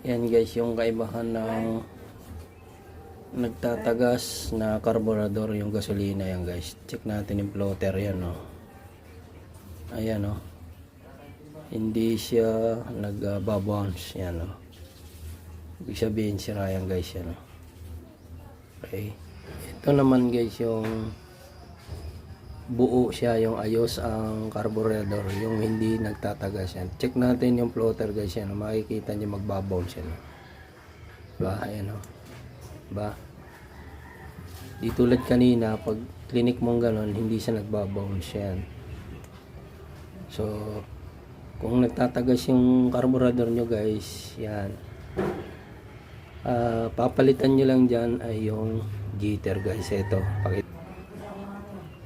Yan guys, yung kaibahan ng nagtatagas na carburetor yung gasolina. Yan guys, check natin yung floater. Yan o, ayan o, hindi siya nagbabounce. Yan o, ibig sabihin sira yan guys. Yan o. Okay, ito naman guys yung buo siya, yung ayos ang carburetor, yung hindi nagtatagas. Yan, check natin yung floater guys. Yan, makikita nyo magbabounce yan. Ba, ayan o, ba, di tulad kanina pag clinic mong ganon, hindi siya nagbabounce yan. So kung nagtatagas yung carburetor nyo guys, yan, papalitan nyo lang dyan ay yung jitter guys. Ito,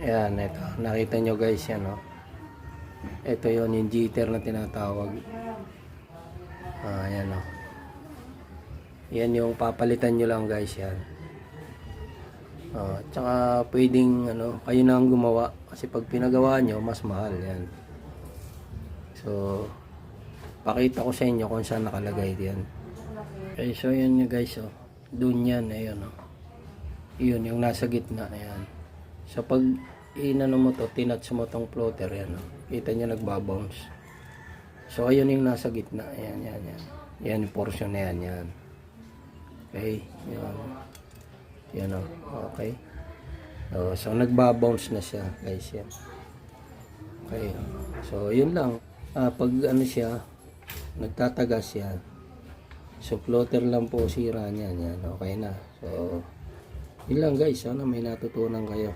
yan, ito, nakita nyo guys yan o. Ito yon yung jitter na tinatawag. Yan o, yan yung papalitan nyo lang guys. Yan, tsaka pwedeng kayo na ang gumawa, kasi pag pinagawa nyo mas mahal yan. So pakita ko sa inyo kung saan nakalagay yan. Okay, so yan nyo guys o, dun yan, ayan o, yun yung nasa gitna. Ayan, so pag inano mo to, tinouch mo tong floater, yan o, kita nyo nagbabounce. So ayun yung nasa gitna. Ayan, yan yung portion na yan, yan. Okay, yan o, okay. So nagbabounce na siya guys. Yan, okay. So yun lang, pag siya nagtatagas yan, so floater lang po sira niyan. Yan, okay na. So yun lang guys, sana may natutunan kayo.